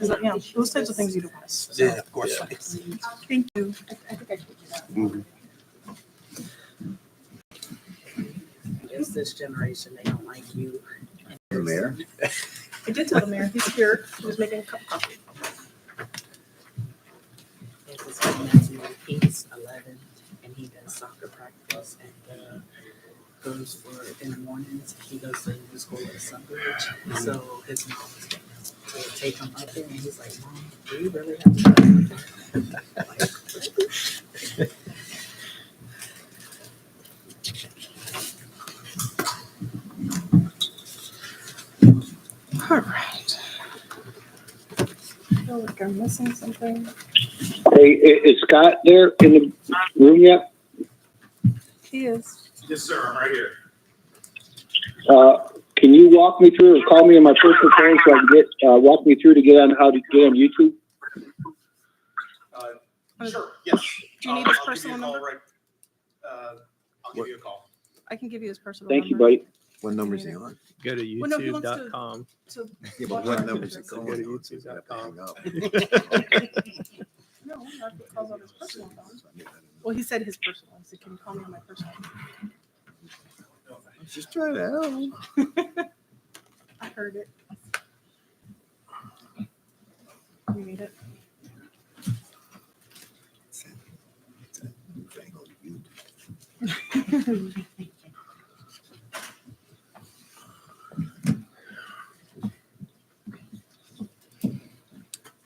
Yeah, those types of things you do pass. So. Yeah, of course. Yeah. Thank you. I think I told you that. Mhm. It's this generation, they don't like you. The mayor? I did tell the mayor, he's here, he was making a cup of coffee. He's 11 and he does soccer practice and goes for in the mornings. He goes to the school at Sunbridge. So his mom will take him up there and he's like, Mom, do you really have to go up there? Like, All right. I feel like I'm missing something. Hey, is Scott there in the room yet? He is. Yes, sir, I'm right here. Can you walk me through or call me on my personal phone so I can get, walk me through to get on how to get on YouTube? Sure, yes. Do you need his I'll personal give you a call number? right- I'll give you a call. I can give you his personal Thank number. you, buddy. What number is he on? Go to Well, no, he wants to- youtube.com. So Yeah, watch but what our number is he pictures. calling Go on? to So you have to hang up. No, not if it calls on his personal phone. Well, he said his personal. I said, can you call me on my personal? Just try it out. I heard it. You need it?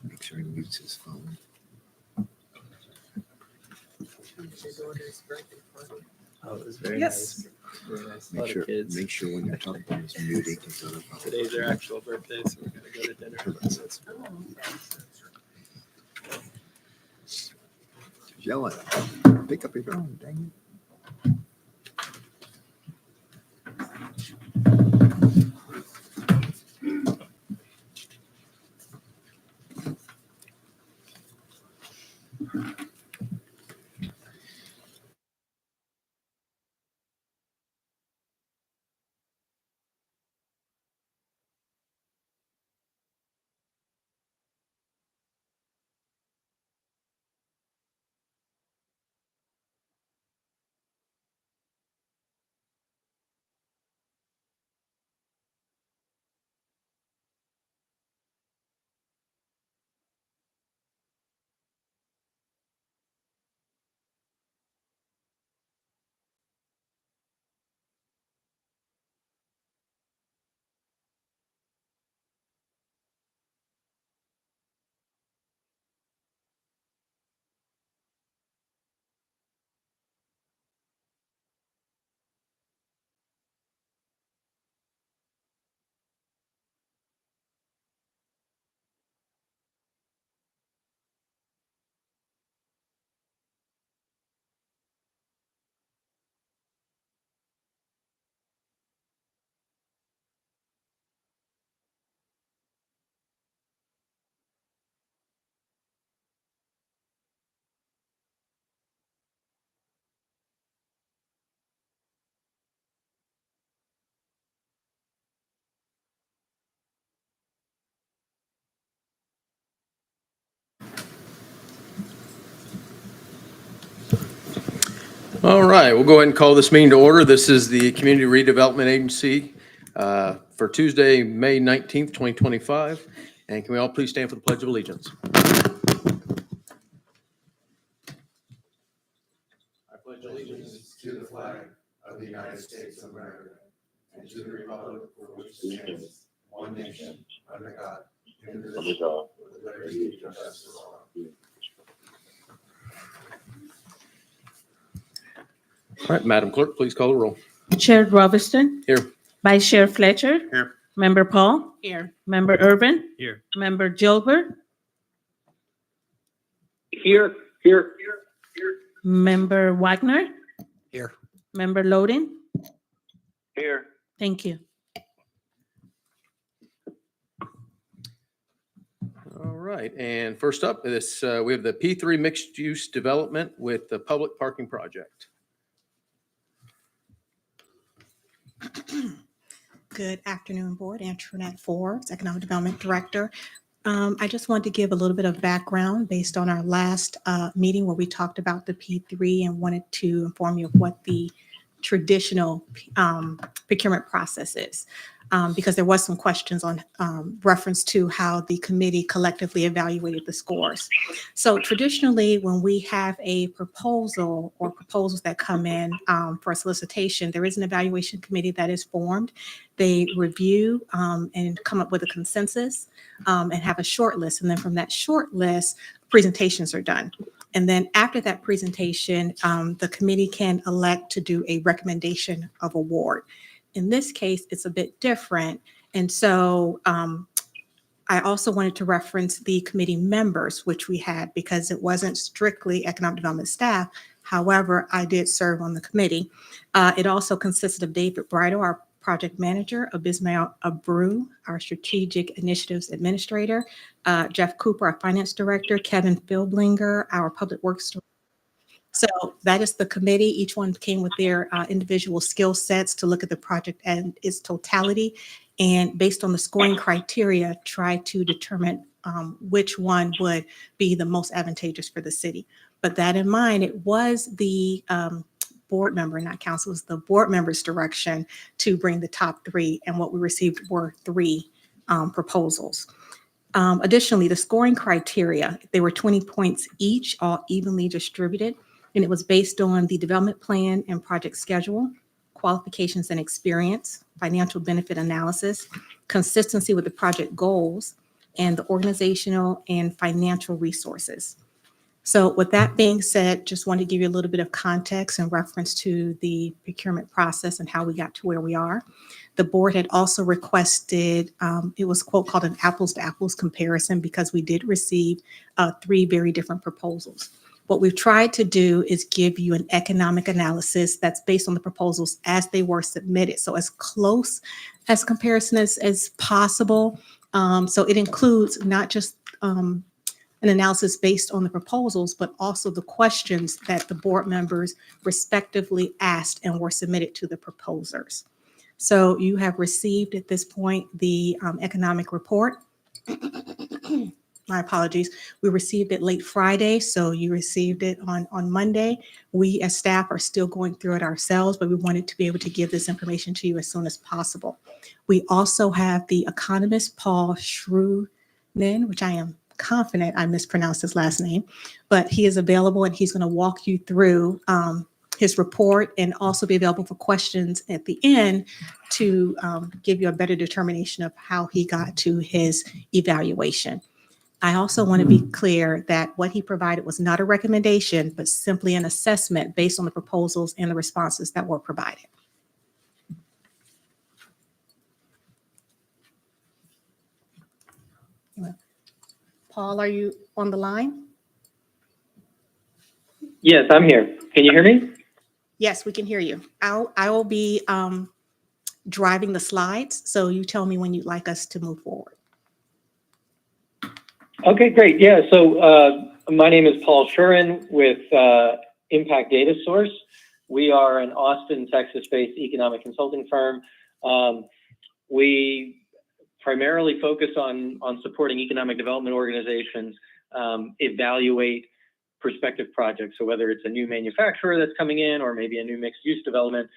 Make sure he mutes his phone. it's your daughter's birthday party. Oh, it was very Yes. nice. Very nice. A Make lot sure, of kids. make sure when you're talking, it's muted. Today's their actual birthday, so we're gonna go to dinner. Yell at him. Pick up your phone, dang All right, we'll go ahead and call this meeting to order. This is the Community Redevelopment Agency for Tuesday, May 19th, 2025. And can we all please stand for the Pledge of Allegiance? I pledge allegiance to the flag of the United States of America and to the republic for which it stands, one nation, under God, indivisible, with liberty and justice for all. All right, Madam Clerk, please call the roll. Chair Roviston. Here. Vice Chair Fletcher. Here. Member Paul. Here. Member Irvin. Here. Member Gilbert. Here. Member Wagner. Here. Member Loden. Here. Thank you. All right, and first up, we have the P3 mixed-use development with the public parking project. Good afternoon, Board. Antoinette Forbes, Economic Development Director. I just wanted to give a little bit of background based on our last meeting where we talked about the P3 and wanted to inform you of what the traditional procurement process is. Because there was some questions on reference to how the committee collectively evaluated the scores. So traditionally, when we have a proposal or proposals that come in for a solicitation, there is an evaluation committee that is formed. They review and come up with a consensus and have a short list. And then from that short list, presentations are done. And then after that presentation, the committee can elect to do a recommendation of award. In this case, it's a bit different. And so I also wanted to reference the committee members, which we had, because it wasn't strictly economic development staff. However, I did serve on the committee. It also consisted of David Brido, our project manager, Abismail Abreu, our strategic initiatives administrator, Jeff Cooper, our finance director, Kevin Philblinger, our public works director. So that is the committee. Each one came with their individual skill sets to look at the project and its totality. And based on the scoring criteria, try to determine which one would be the most advantageous for the city. But that in mind, it was the board member, not council, it was the board member's direction to bring the top three. And what we received were 3 proposals. Additionally, the scoring criteria, they were 20 points each, all evenly distributed. And it was based on the development plan and project schedule, qualifications and experience, financial benefit analysis, consistency with the project goals, and the organizational and financial resources. So with that being said, just wanted to give you a little bit of context in reference to the procurement process and how we got to where we are. The board had also requested, it was quote called an apples to apples comparison because we did receive 3 very different proposals. What we've tried to do is give you an economic analysis that's based on the proposals as they were submitted. So as close as comparison as possible. So it includes not just an analysis based on the proposals, but also the questions that the board members respectively asked and were submitted to the proposers. So you have received at this point the economic report. My apologies. We received it late Friday, so you received it on Monday. We as staff are still going through it ourselves, but we wanted to be able to give this information to you as soon as possible. We also have the economist, Paul Shrewman, which I am confident I mispronounced his last name, but he is available and he's going to walk you through his report and also be available for questions at the end to give you a better determination of how he got to his evaluation. I also want to be clear that what he provided was not a recommendation, but simply an assessment based on the proposals and the responses that were provided. Paul, are you on the line? Yes, I'm here. Can you hear me? Yes, we can hear you. I will be driving the slides, so you tell me when you'd like us to move forward. Okay, great. Yeah, so my name is Paul Shurin with Impact Data Source. We are an Austin, Texas-based economic consulting firm. We primarily focus on supporting economic development organizations, evaluate prospective projects. So whether it's a new manufacturer that's coming in or maybe a new mixed-use development,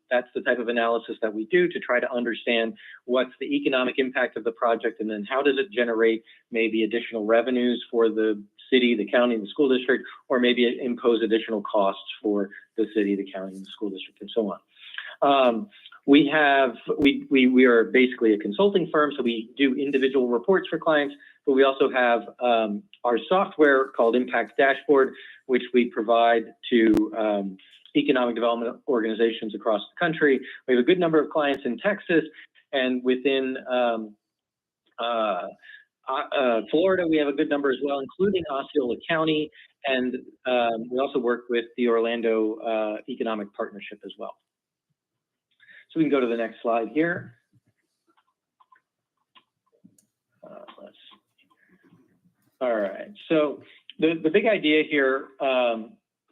that's the type of analysis that we do to try to understand what's the economic impact of the project and then how does it generate maybe additional revenues for the city, the county, and the school district, or maybe impose additional costs for the city, the county, and the school district, and so on. We are basically a consulting firm, so we do individual reports for clients, but we also have our software called Impact Dashboard, which we provide to economic development organizations across the country. We have a good number of clients in Texas, and within Florida, we have a good number as well, including Osceola County, and we also work with the Orlando Economic Partnership as well. So we can go to the next slide here. All right, so the big idea here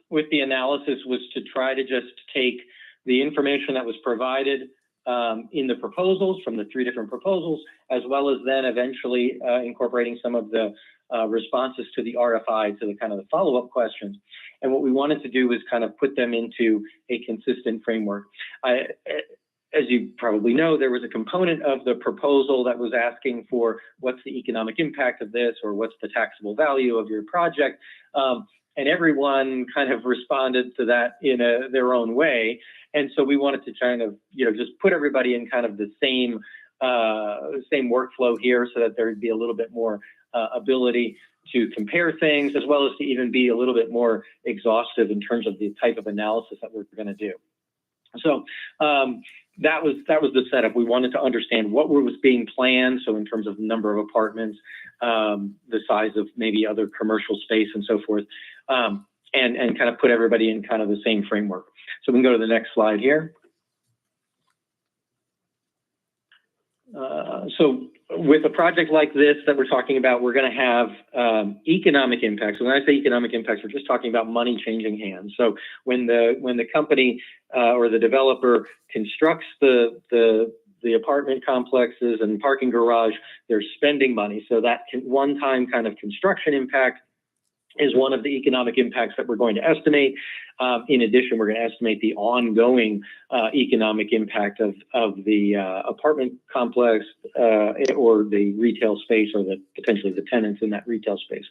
with the analysis was to try to just take the information that was provided in the proposals from the 3 different proposals, as well as then eventually incorporating some of the responses to the RFI, to the kind of the follow-up questions. And what we wanted to do was kind of put them into a consistent framework. As you probably know, there was a component of the proposal that was asking for what's the economic impact of this, or what's the taxable value of your project. And everyone kind of responded to that in their own way. And so we wanted to kind of, just put everybody in kind of the same workflow here, so that there would be a little bit more ability to compare things, as well as to even be a little bit more exhaustive in terms of the type of analysis that we're going to do. So that was the setup. We wanted to understand what was being planned. So in terms of number of apartments, the size of maybe other commercial space and so forth, and kind of put everybody in kind of the same framework. So we can go to the next slide here. So with a project like this that we're talking about, we're going to have economic impacts. So when I say economic impacts, we're just talking about money changing hands. So when the company or the developer constructs the apartment complexes and parking garage, they're spending money. So that one-time kind of construction impact is one of the economic impacts that we're going to estimate. In addition, we're going to estimate the ongoing economic impact of the apartment complex or the retail space, or potentially the tenants in that retail space.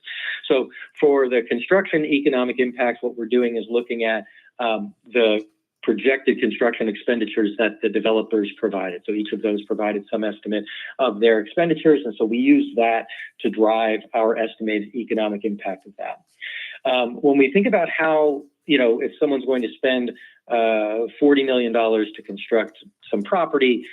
So for the construction economic impacts, what we're doing is looking at the projected construction expenditures that the developers provided. So each of those provided some estimate of their expenditures. And so we use that to drive our estimated economic impact of that. When we think about how, if someone's going to spend $40 million to construct some property,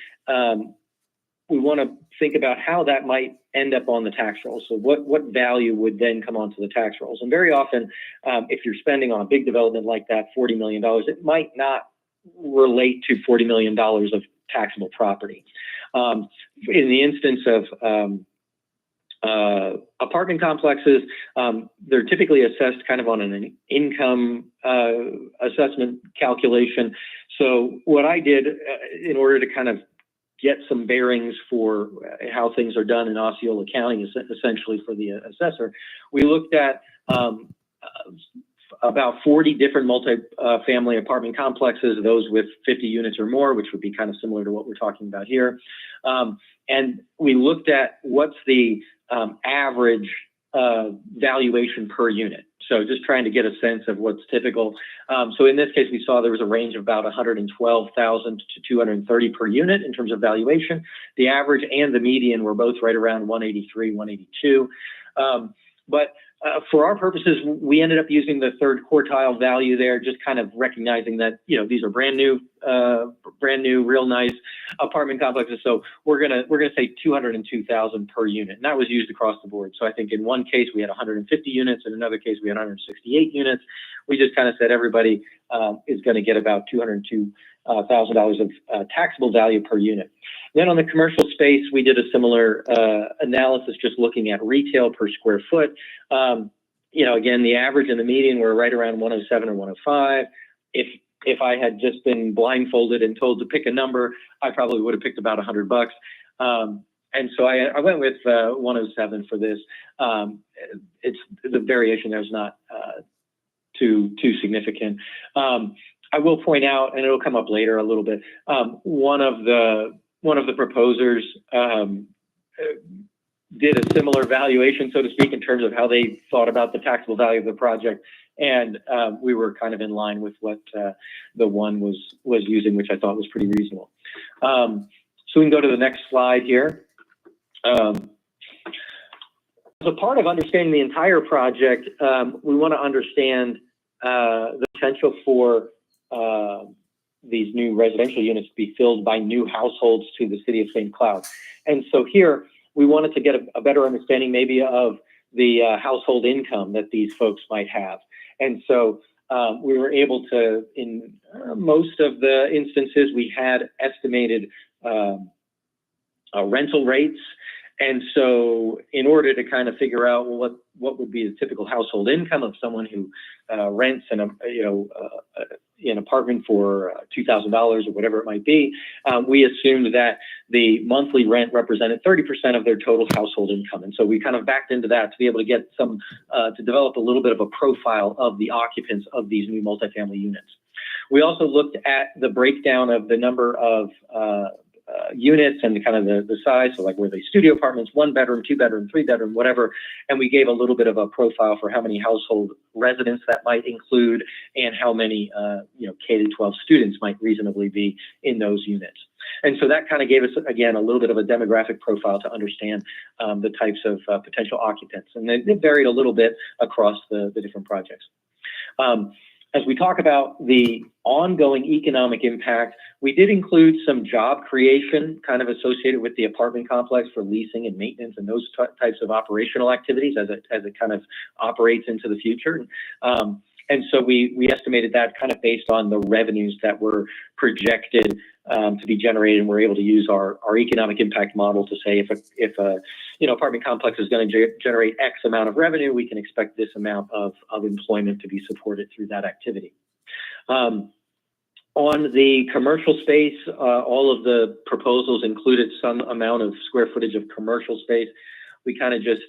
we want to think about how that might end up on the tax rolls. So what value would then come onto the tax rolls? And very often, if you're spending on a big development like that, $40 million, it might not relate to $40 million of taxable property. In the instance of apartment complexes, they're typically assessed kind of on an income assessment calculation. So what I did in order to kind of get some bearings for how things are done in Osceola County, essentially for the assessor, we looked at about 40 different multi-family apartment complexes, those with 50 units or more, which would be kind of similar to what we're talking about here. And we looked at what's the average valuation per unit. So just trying to get a sense of what's typical. So in this case, we saw there was a range of about 112,000 to 230 per unit in terms of valuation. The average and the median were both right around 183, 182. But for our purposes, we ended up using the third quartile value there, just kind of recognizing that, these are brand new, real nice apartment complexes. So we're gonna say 202,000 per unit, and that was used across the board. So I think in one case we had 150 units, in another case we had 168 units. We just kind of said everybody is going to get about $202,000 of taxable value per unit. Then on the commercial space, we did a similar analysis, just looking at retail per square foot. Again, the average and the median were right around 107 or 105. If I had just been blindfolded and told to pick a number, I probably would have picked about $100. And so I went with 107 for this. It's the variation there is not too significant. I will point out, and it'll come up later a little bit, one of the proposers did a similar valuation, so to speak, in terms of how they thought about the taxable value of the project. And we were kind of in line with what the one was using, which I thought was pretty reasonable. So we can go to the next slide here. As a part of understanding the entire project, we want to understand the potential for these new residential units to be filled by new households to the city of St. Cloud. And so here, we wanted to get a better understanding maybe of the household income that these folks might have. And so we were able to, in most of the instances, we had estimated rental rates And so in order to kind of figure out what would be the typical household income of someone who rents an apartment for $2,000 or whatever it might be, we assumed that the monthly rent represented 30% of their total household income. And so we kind of backed into that to be able to get some, to develop a little bit of a profile of the occupants of these new multifamily units. We also looked at the breakdown of the number of units and kind of the size, so like were they studio apartments, 1 bedroom, 2 bedroom, 3 bedroom, whatever, and we gave a little bit of a profile for how many household residents that might include and how many K-12 students might reasonably be in those units. And so that kind of gave us, again, a little bit of a demographic profile to understand the types of potential occupants, and it varied a little bit across the different projects. As we talk about the ongoing economic impact, we did include some job creation kind of associated with the apartment complex for leasing and maintenance and those types of operational activities as it kind of operates into the future. And so we estimated that kind of based on the revenues that were projected to be generated, and we're able to use our economic impact model to say if a apartment complex is going to generate X amount of revenue, we can expect this amount of employment to be supported through that activity. On the commercial space, all of the proposals included some amount of square footage of commercial space. We kind of just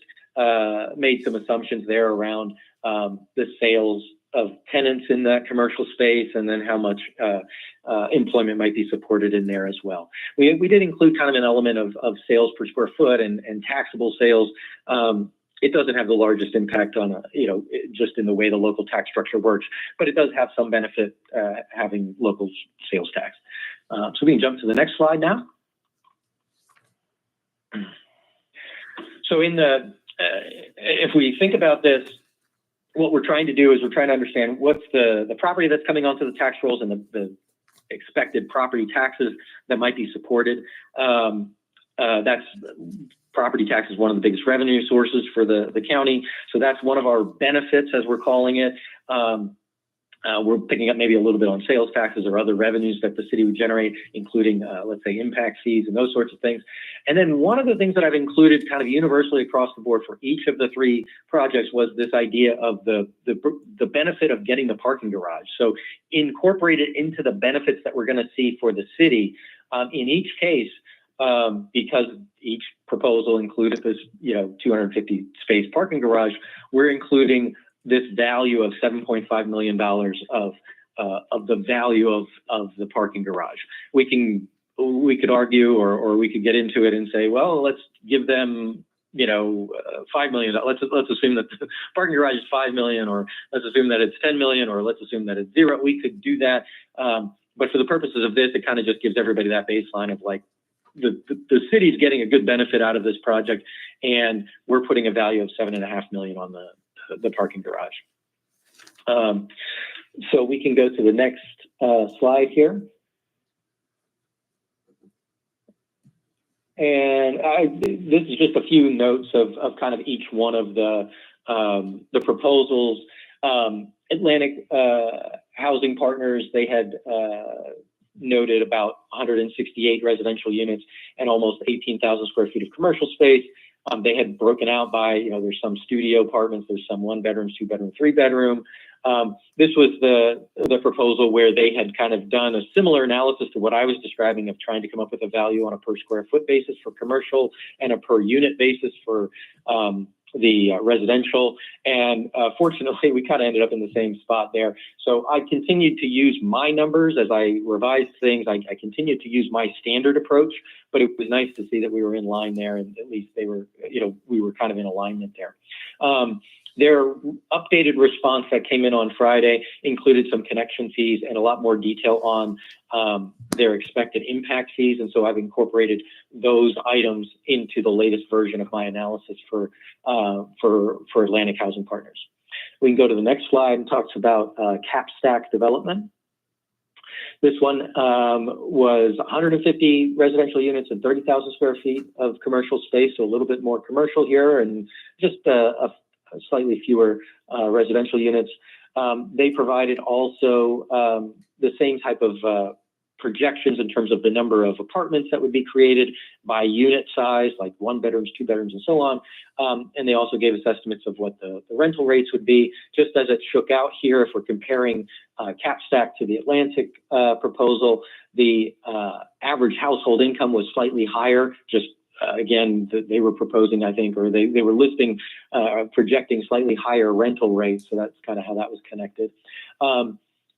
made some assumptions there around the sales of tenants in that commercial space, and then how much employment might be supported in there as well. We did include kind of an element of sales per square foot and taxable sales. It doesn't have the largest impact on, just in the way the local tax structure works, but it does have some benefit having local sales tax. So we can jump to the next slide now. So if we think about this, what we're trying to do is we're trying to understand what's the property that's coming onto the tax rolls and the expected property taxes that might be supported. That's property tax is one of the biggest revenue sources for the county. So that's one of our benefits, as we're calling it. We're picking up maybe a little bit on sales taxes or other revenues that the city would generate, including, let's say, impact fees and those sorts of things. And then one of the things that I've included kind of universally across the board for each of the 3 projects was this idea of the benefit of getting the parking garage. So incorporated into the benefits that we're going to see for the city in each case, because each proposal included this, 250 space parking garage, we're including this value of $7.5 million of the value of the parking garage. We could argue, or we could get into it and say, well, let's give them, $5 million. Let's assume that the parking garage is $5 million, or let's assume that it's $10 million, or let's assume that it's 0. We could do that. But for the purposes of this, it kind of just gives everybody that baseline of like, the city's getting a good benefit out of this project, and we're putting a value of $7.5 million on the parking garage. So we can go to the next slide here. And this is just a few notes of kind of each one of the proposals. Atlantic Housing Partners, they had noted about 168 residential units and almost 18,000 square feet of commercial space. They had broken out by, there's some studio apartments, there's some 1 bedroom, 2 bedroom, 3 bedroom. This was the proposal where they had kind of done a similar analysis to what I was describing of trying to come up with a value on a per square foot basis for commercial and a per unit basis for the residential. And fortunately, we kind of ended up in the same spot there. So I continued to use my numbers as I revised things. I continued to use my standard approach, but it was nice to see that we were in line there, and at least they were, we were kind of in alignment there. Their updated response that came in on Friday included some connection fees and a lot more detail on their expected impact fees. And so I've incorporated those items into the latest version of my analysis for Atlantic Housing Partners. We can go to the next slide and talks about Capstack Development. This one was 150 residential units and 30,000 square feet of commercial space, so a little bit more commercial here and just a slightly fewer residential units. They provided also the same type of projections in terms of the number of apartments that would be created by unit size, like 1 bedrooms, 2 bedrooms, and so on. And they also gave us estimates of what the rental rates would be. Just as it shook out here, if we're comparing CapStack to the Atlantic proposal, the average household income was slightly higher. Just again, they were proposing, I think, or they were listing, projecting slightly higher rental rates. So that's kind of how that was connected.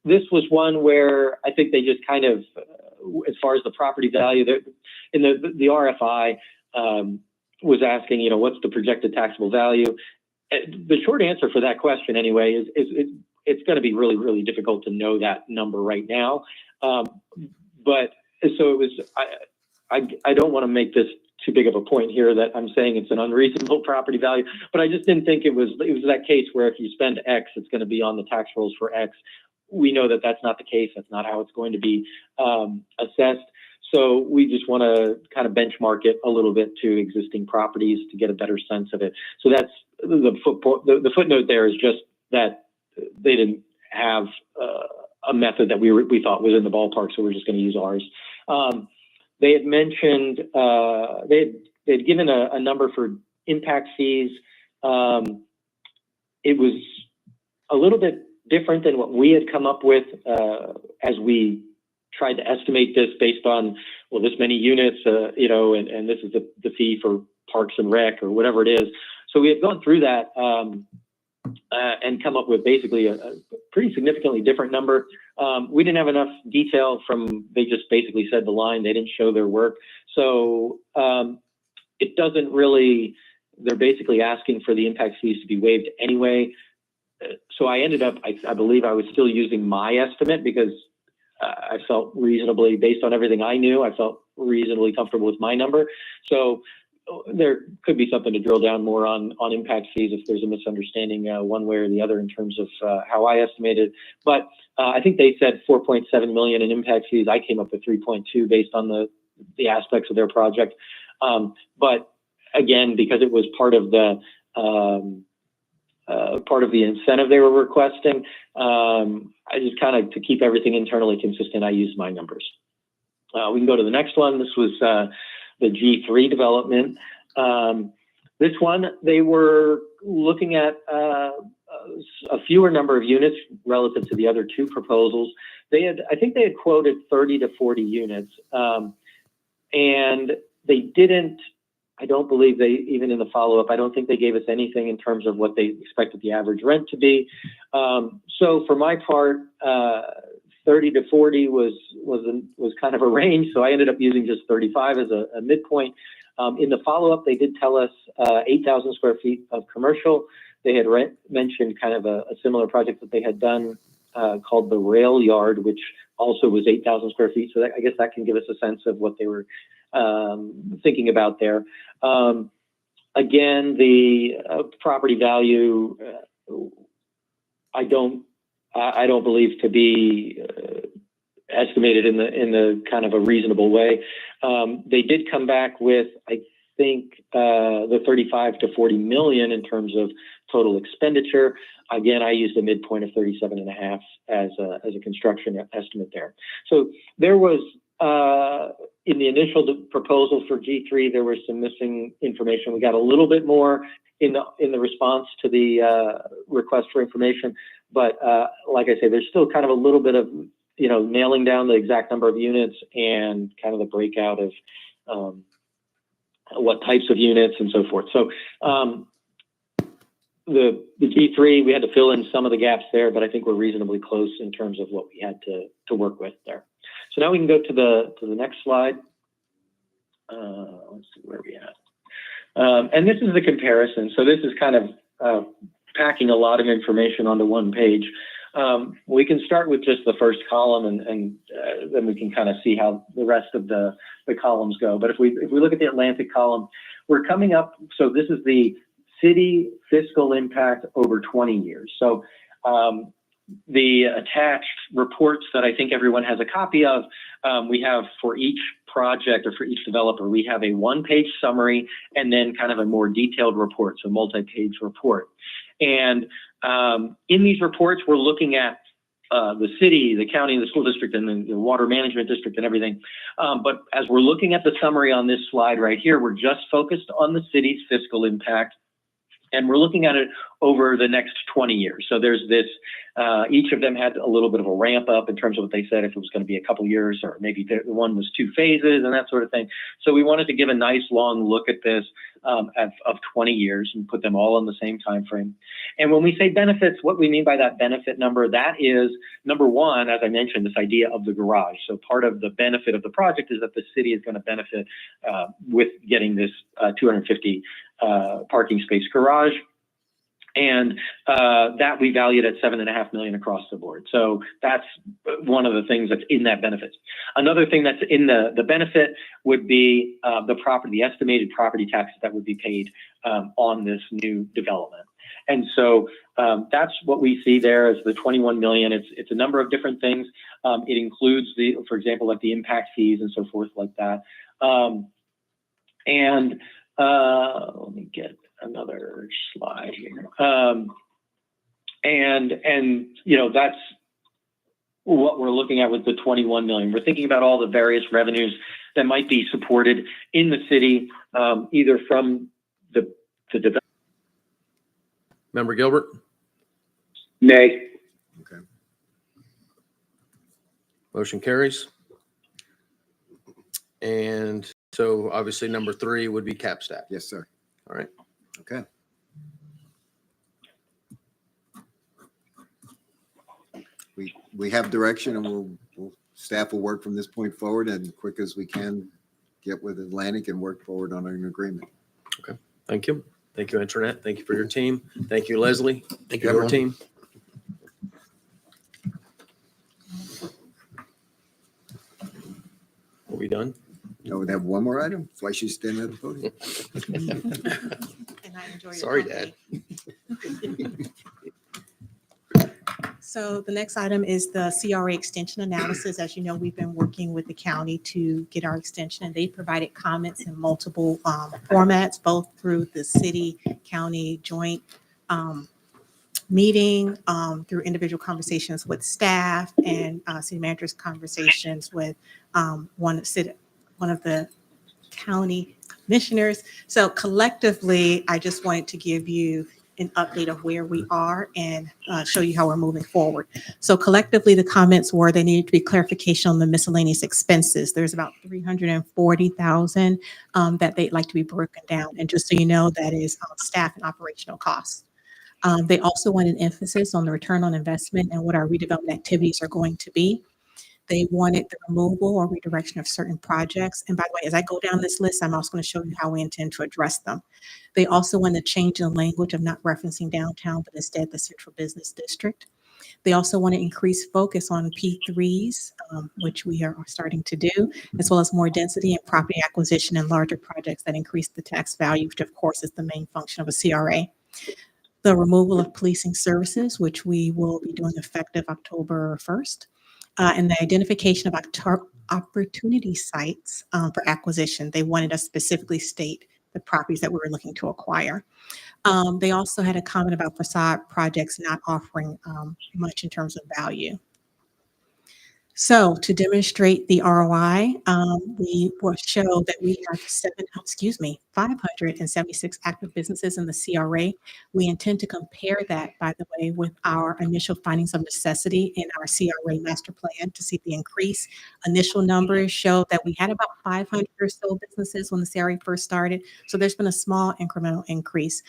This was one where I think they just kind of, as far as the property value, in the RFI was asking, you know, what's the projected taxable value? The short answer for that question, anyway, is it's going to be really, really difficult to know that number right now. But so it was. I don't want to make this too big of a point here that I'm saying it's an unreasonable property value, but I just didn't think it was that case where if you spend X, it's going to be on the tax rolls for X. We know that that's not the case. That's not how it's going to be assessed. So we just want to kind of benchmark it a little bit to existing properties to get a better sense of it. So that's the footnote there is just that they didn't have a method that we thought was in the ballpark, so we're just going to use ours. They had mentioned they had given a number for impact fees. It was a little bit different than what we had come up with as we tried to estimate this based on, well, this many units, you know, and this is the fee for Parks and Rec or whatever it is. So we had gone through that and come up with basically a pretty significantly different number. We didn't have enough detail they just basically said the line, they didn't show their work. So it doesn't really, they're basically asking for the impact fees to be waived anyway. So I ended up, I believe I was still using my estimate because I felt reasonably, based on everything I knew, I felt reasonably comfortable with my number. So there could be something to drill down more on impact fees if there's a misunderstanding one way or the other in terms of how I estimated. But I think they said 4.7 million in impact fees. I came up with 3.2 based on the aspects of their project. But again, because it was part of the incentive they were requesting, I just kind of, to keep everything internally consistent, I used my numbers. We can go to the next one. This was the G3 development. This one, they were looking at a fewer number of units relative to the other two proposals. I think they had quoted 30 to 40 units. And they didn't, I don't believe they, even in the follow-up, I don't think they gave us anything in terms of what they expected the average rent to be. So for my part, 30 to 40 was kind of a range. So I ended up using just 35 as a midpoint. In the follow-up, they did tell us 8,000 square feet of commercial. They had mentioned kind of a similar project that they had done called the Rail Yard, which also was 8,000 square feet. So I guess that can give us a sense of what they were thinking about there. Again, the property value, I don't believe to be estimated in the kind of a reasonable way. They did come back with, I think, the 35 to 40 million in terms of total expenditure. Again, I used a midpoint of 37.5 as a construction estimate there. So there was, in the initial proposal for G3, there was some missing information. We got a little bit more in the response to the request for information, but like I say, there's still kind of a little bit of, nailing down the exact number of units and kind of the breakout of what types of units and so forth. So the G3, we had to fill in some of the gaps there, but I think we're reasonably close in terms of what we had to work with there. So now we can go to the next slide. Let's see where we at. And this is the comparison. So this is kind of packing a lot of information onto one page. We can start with just the first column and then we can kind of see how the rest of the columns go. But if we look at the Atlantic column, we're coming up. So this is the city fiscal impact over 20 years. So the attached reports that I think everyone has a copy of, we have for each project or for each developer, we have a one-page summary and then kind of a more detailed report, so multi-page report. And in these reports, we're looking at the city, the county, the school district, and the water management district and everything. But as we're looking at the summary on this slide right here, we're just focused on the city's fiscal impact. And we're looking at it over the next 20 years. So there's this, each of them had a little bit of a ramp up in terms of what they said, if it was going to be a couple years, or maybe the one was 2 phases and that sort of thing. So we wanted to give a nice long look at this of 20 years and put them all in the same time frame. And when we say benefits, what we mean by that benefit number, that is number one, as I mentioned, this idea of the garage. So part of the benefit of the project is that the city is going to benefit with getting this 250 parking space garage. And that we valued at $7.5 million across the board. So that's one of the things that's in that benefit. Another thing that's in the benefit would be the estimated property taxes that would be paid on this new development. And so that's what we see there as the 21 million. It's a number of different things. It includes for example, like the impact fees and so forth like that. Let me get another slide here. And you know, that's what we're looking at with the 21 million. We're thinking about all the various revenues that might be supported in the city, either from the development. Member Gilbert? Nay. Okay. Motion carries. And so obviously number 3 would be cap stack. Yes, sir. All right. Okay. We have direction, and staff will work from this point forward, and quick as we can get with Atlantic and work forward on an agreement. Okay. Thank you. Thank you, Internet. Thank you for your team. Thank you, Leslie. Thank you, your everyone. team. Are we done? No, we have one more item. That's why she's standing at the podium. And I enjoy your Sorry, company. Dad. So the next item is the CRA extension analysis. As you know, we've been working with the county to get our extension, and they provided comments in multiple formats, both through the city county joint meeting, through individual conversations with staff, and city managers' conversations with one of the county commissioners. So collectively, I just wanted to give you an update of where we are and show you how we're moving forward. So collectively, the comments were there needed to be clarification on the miscellaneous expenses. There's about 340,000 that they'd like to be broken down. And just so you know, that is staff and operational costs. They also wanted emphasis on the return on investment and what our redevelopment activities are going to be. They wanted the removal or redirection of certain projects. And by the way, as I go down this list, I'm also going to show you how we intend to address them. They also want to change the language of not referencing downtown, but instead the central business district. They also want to increase focus on P3s, which we are starting to do, as well as more density and property acquisition and larger projects that increase the tax value, which of course is the main function of a CRA. The removal of policing services, which we will be doing effective October 1st. And the identification of opportunity sites for acquisition. They wanted us specifically state the properties that we were looking to acquire. They also had a comment about facade projects not offering much in terms of value. So to demonstrate the ROI, we will show that we have 576 active businesses in the CRA. We intend to compare that, by the way, with our initial findings of necessity in our CRA master plan to see the increase. Initial numbers show that we had about 500 or so businesses when the CRA first started. So there's been a small incremental increase.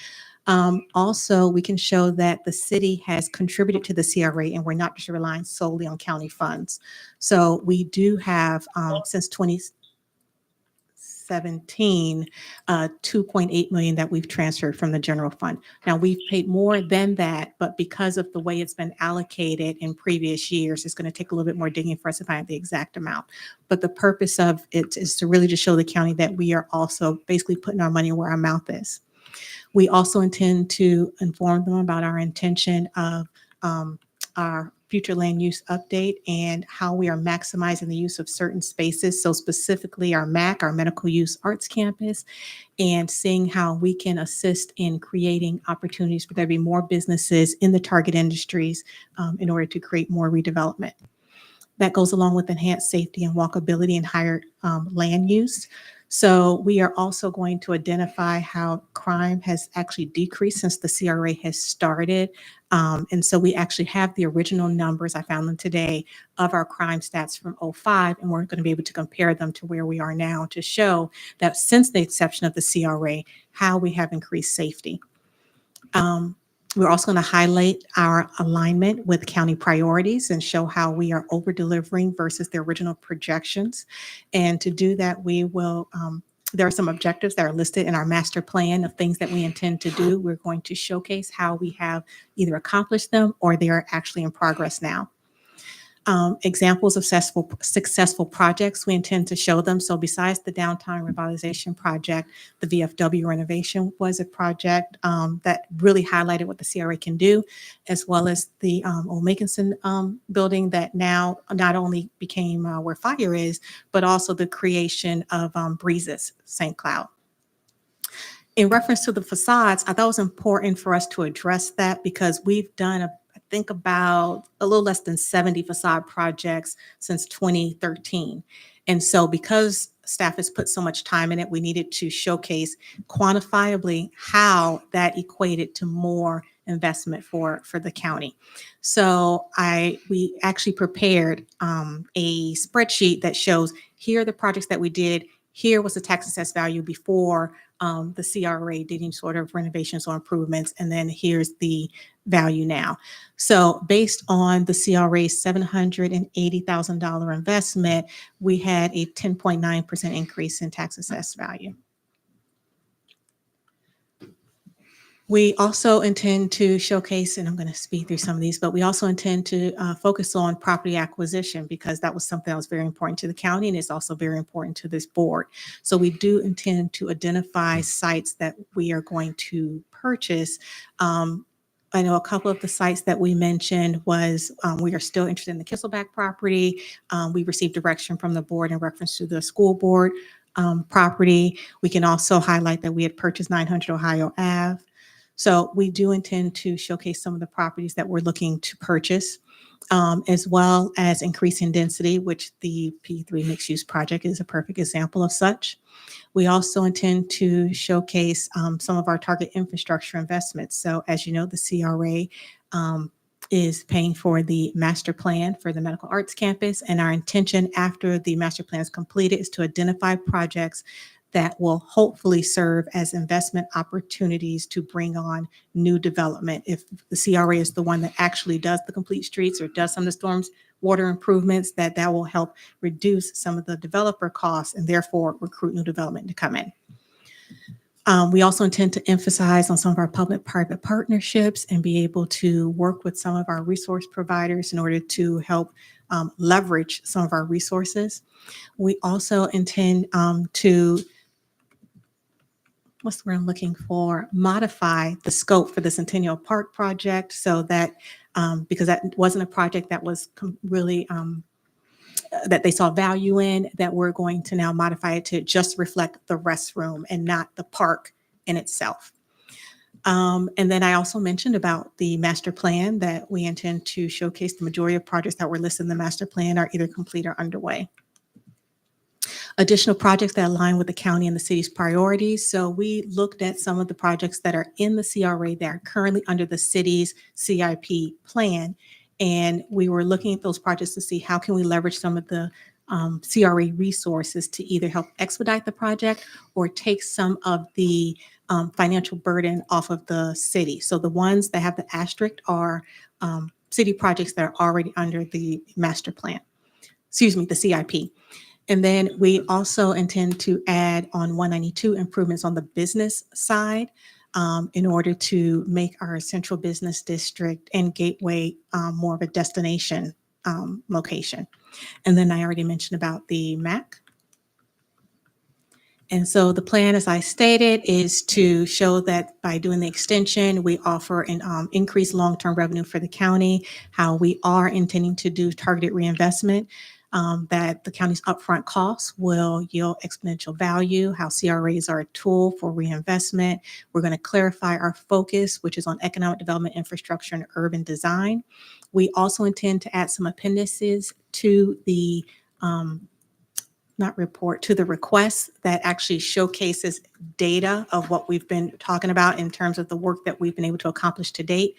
Also, we can show that the city has contributed to the CRA, and we're not just relying solely on county funds. So we do have, since 2017, 2.8 million that we've transferred from the general fund. Now, we've paid more than that, but because of the way it's been allocated in previous years, it's going to take a little bit more digging for us to find the exact amount. But the purpose of it is to really just show the county that we are also basically putting our money where our mouth is. We also intend to inform them about our intention of our future land use update and how we are maximizing the use of certain spaces. So specifically our MAC, our Medical Use Arts Campus, and seeing how we can assist in creating opportunities for there to be more businesses in the target industries in order to create more redevelopment. That goes along with enhanced safety and walkability and higher land use. So we are also going to identify how crime has actually decreased since the CRA has started. And so we actually have the original numbers, I found them today, of our crime stats from '05, and we're going to be able to compare them to where we are now to show that since the inception of the CRA, how we have increased safety. We're also going to highlight our alignment with county priorities and show how we are over-delivering versus the original projections. And to do that, we will, there are some objectives that are listed in our master plan of things that we intend to do. We're going to showcase how we have either accomplished them or they are actually in progress now. Examples of successful projects, we intend to show them. So besides the downtown revitalization project, the VFW renovation was a project that really highlighted what the CRA can do, as well as the Old Makinson building that now not only became where fire is, but also the creation of Breezes St. Cloud. In reference to the facades, I thought it was important for us to address that because we've done I think about a little less than 70 facade projects since 2013. And so because staff has put so much time in it, we needed to showcase quantifiably how that equated to more investment for the county. So we actually prepared a spreadsheet that shows here are the projects that we did, here was the tax assessed value before the CRA did any sort of renovations or improvements, and then here's the value now. So based on the CRA's $780,000 investment, we had a 10.9% increase in tax assessed value. We also intend to showcase, and I'm going to speed through some of these, but we also intend to focus on property acquisition because that was something that was very important to the county and it's also very important to this board. So we do intend to identify sites that we are going to purchase. I know a couple of the sites that we mentioned was we are still interested in the Kisselback property. We received direction from the board in reference to the school board property. We can also highlight that we had purchased 900 Ohio Ave. So we do intend to showcase some of the properties that we're looking to purchase, as well as increasing density, which the P3 mixed use project is a perfect example of such. We also intend to showcase some of our target infrastructure investments. So as you know, the CRA is paying for the master plan for the medical arts campus. And our intention after the master plan is completed is to identify projects that will hopefully serve as investment opportunities to bring on new development. If the CRA is the one that actually does the complete streets or does some of the storms water improvements, that will help reduce some of the developer costs and therefore recruit new development to come in. We also intend to emphasize on some of our public-private partnerships and be able to work with some of our resource providers in order to help leverage some of our resources. We also intend to, what's the word I'm looking for, modify the scope for the Centennial Park project so that, because that wasn't a project that was really, that they saw value in, that we're going to now modify it to just reflect the restroom and not the park in itself. And then I also mentioned about the master plan that we intend to showcase. The majority of projects that were listed in the master plan are either complete or underway. Additional projects that align with the county and the city's priorities. So we looked at some of the projects that are in the CRA that are currently under the city's CIP plan. And we were looking at those projects to see how can we leverage some of the CRA resources to either help expedite the project or take some of the financial burden off of the city. So the ones that have the asterisk are city projects that are already under the master plan, the CIP. And then we also intend to add on 192 improvements on the business side in order to make our central business district and gateway more of a destination location. And then I already mentioned about the MAC. And so the plan, as I stated, is to show that by doing the extension, we offer an increased long-term revenue for the county, how we are intending to do targeted reinvestment, that the county's upfront costs will yield exponential value, how CRAs are a tool for reinvestment. We're going to clarify our focus, which is on economic development, infrastructure, and urban design. We also intend to add some appendices to the to the request that actually showcases data of what we've been talking about in terms of the work that we've been able to accomplish to date.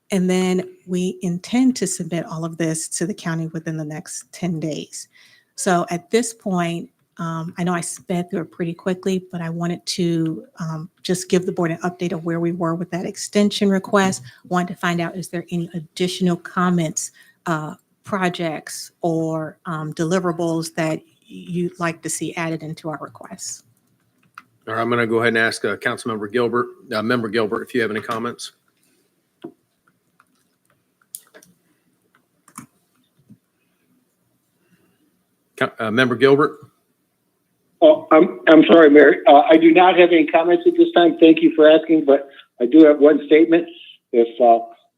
And then we intend to submit all of this to the county within the next 10 days. So at this point, I know I sped through it pretty quickly, but I wanted to just give the board an update of where we were with that extension request. Wanted to find out, is there any additional comments, projects, or deliverables that you'd like to see added into our requests? All right, I'm going to go ahead and ask Councilmember Gilbert, Member Gilbert, if you have any comments. Member Gilbert? Oh, I'm sorry, Mayor. I do not have any comments at this time. Thank you for asking, but I do have one statement. If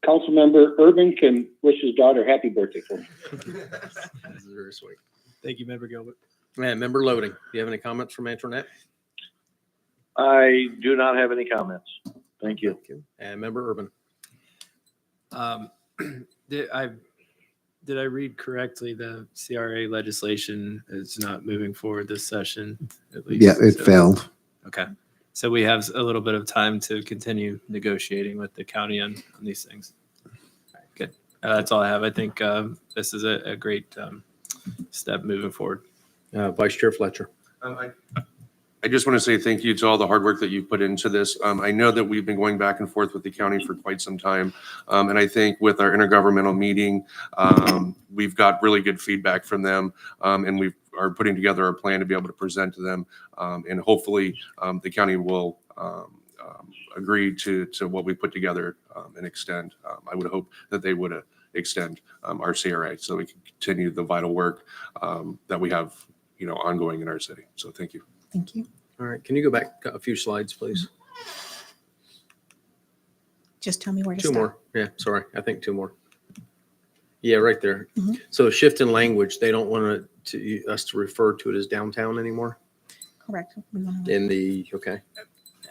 Councilmember Urban can wish his daughter happy birthday for me. This is very sweet. Thank you, Member Gilbert. And Member Loading, do you have any comments from Antoinette? I do not have any comments. Thank you. And Member Urban? Did I read correctly? The CRA legislation is not moving forward this session, at least. Yeah, it failed. Okay. So we have a little bit of time to continue negotiating with the county on these things. All right, good. That's all I have. I think this is a great step moving forward. Vice Chair Fletcher? I just want to say thank you to all the hard work that you've put into this. I know that we've been going back and forth with the county for quite some time. And I think with our intergovernmental meeting, we've got really good feedback from them. And we are putting together a plan to be able to present to them. And hopefully the county will agree to what we put together and extend. I would hope that they would extend our CRA so we can continue the vital work that we have, ongoing in our city. So thank you. Thank you. All right, can you go back a few slides, please? Just tell me where to Two stop. more. Yeah, sorry. I think two more. Yeah, right there. Mhm. So shift in language. They don't want us to refer to it as downtown anymore Correct. okay.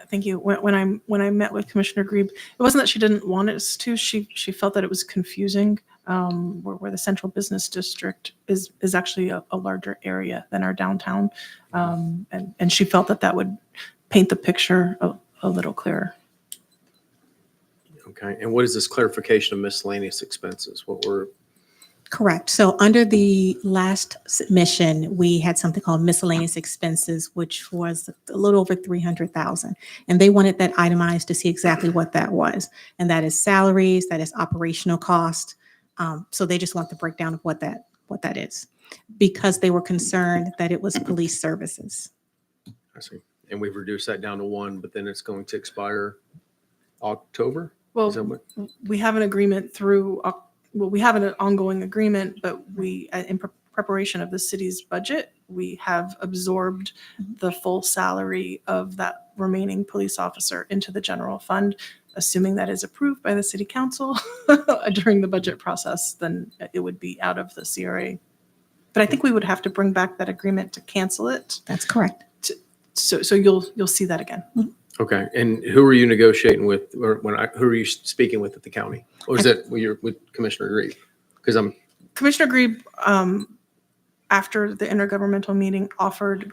Thank you. When I met with Commissioner Grebe, it wasn't that she didn't want us to. She felt that it was confusing. Where the central business district is actually a larger area than our downtown, and she felt that would paint the picture a little clearer. Okay, and what is this clarification of miscellaneous expenses? Correct. So under the last submission, we had something called miscellaneous expenses, which was a little over 300,000. And they wanted that itemized to see exactly what that was. And that is salaries, that is operational cost. So they just want the breakdown of what that is, because they were concerned that it was police services. I see. And we've reduced that down to 1, but then it's going to expire October? Is that Well, what- we have an agreement we have an ongoing agreement, but we, in preparation of the city's budget, we have absorbed the full salary of that remaining police officer into the general fund. Assuming that is approved by the city council during the budget process, then it would be out of the CRA. But I think we would have to bring back that agreement to cancel it. That's correct. So you'll see that again. Okay, and who are you negotiating with, or who are you speaking with at the county? Or is that with Commissioner Grebe? Because Commissioner Grebe, after the intergovernmental meeting,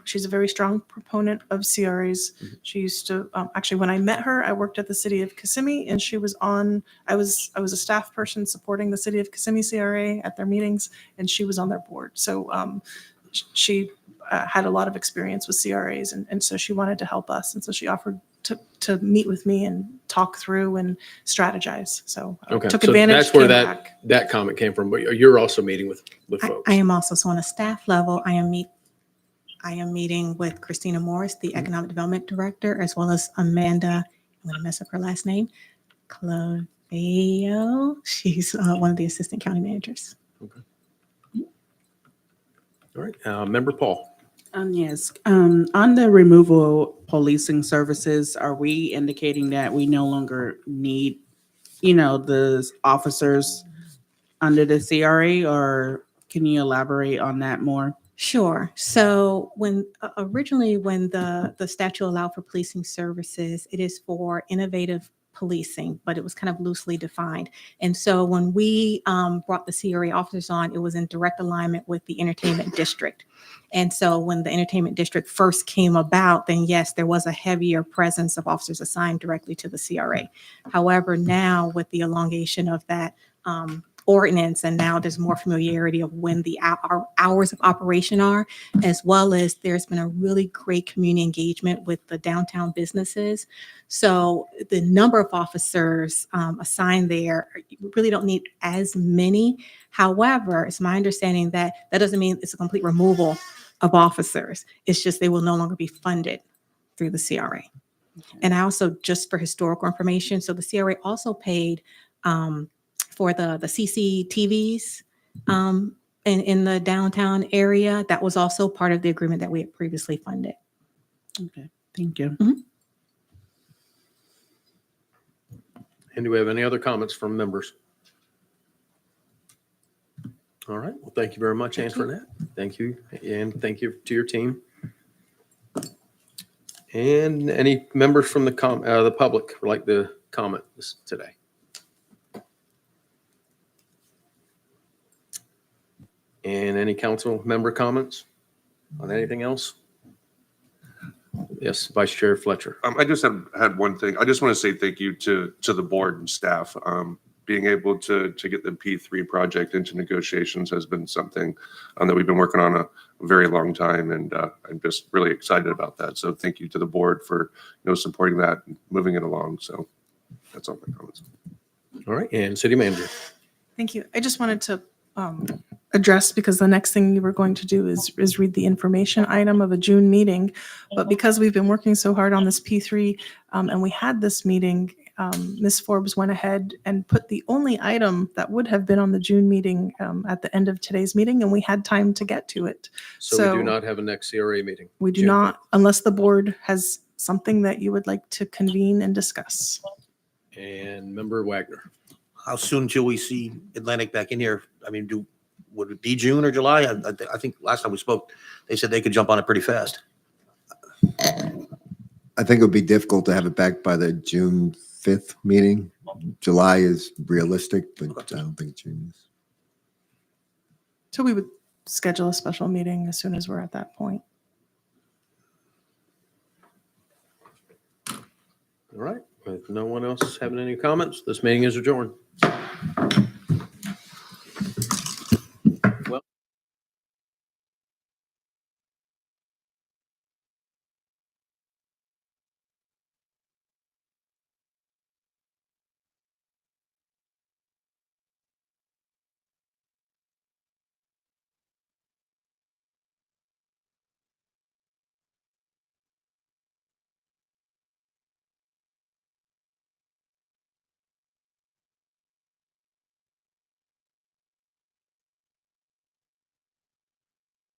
she's a very strong proponent of CRAs. She used to, actually, when I met her, I worked at the city of Kissimmee, and she was I was a staff person supporting the city of Kissimmee CRA at their meetings, and she was on their board. So she had a lot of experience with CRAs, and so she wanted to help us. And so she offered to meet with me and talk through and strategize. So took advantage. That's where came back. that comment came from. But you're also meeting with folks. I am also, so on a staff level, I am meeting with Christina Morris, the Economic Development Director, as well as Amanda, I'm going to mess up her last name, Clavio. She's one of the assistant county managers. Okay. All right, Member Paul. Yes, on the removal policing services, are we indicating that we no longer need, the officers under the CRA, or can you elaborate on that more? Sure. So originally when the statute allowed for policing services, it is for innovative policing, but it was kind of loosely defined. And so when we brought the CRA officers on, it was in direct alignment with the entertainment district. And so when the entertainment district first came about, then yes, there was a heavier presence of officers assigned directly to the CRA. However, now with the elongation of that ordinance, and now there's more familiarity of when our hours of operation are, as well as there's been a really great community engagement with the downtown businesses. So the number of officers assigned there, you really don't need as many. However, it's my understanding that that doesn't mean it's a complete removal of officers. It's just they will no longer be funded through the CRA. And I also, just for historical information, so the CRA also paid for the CCTVs in the downtown area. That was also part of the agreement that we had previously funded. Okay, thank you. And do we have any other comments from members? All right. Well, thank you very much, Antoinette. Thank you. And thank you to your team. And any members from the public would like to comment today? And any council member comments on anything else? Yes, Vice Chair Fletcher. I just had one thing. I just want to say thank you to the board and staff. Being able to get the P3 project into negotiations has been something that we've been working on a very long time, and I'm just really excited about that. So thank you to the board for supporting that and moving it along. So that's all my comments. All right, and City Manager. Thank you. I just wanted to address, because the next thing you were going to do is read the information item of a June meeting. But because we've been working so hard on this P3 and we had this meeting, Ms. Forbes went ahead and put the only item that would have been on the June meeting at the end of today's meeting, and we had time to get to it. So we do not have a next CRA meeting? We do June not, unless the board has something that you would like to convene and discuss. 5th. And Member Wagner. How soon till we see Atlantic back in here? I mean, would it be June or July? I think last time we spoke, they said they could jump on it pretty fast. I think it would be difficult to have it back by the June 5th meeting. July is realistic, but I don't think June is. So we would schedule a special meeting as soon as we're at that point. All right. With no one else having any comments, this meeting is adjourned.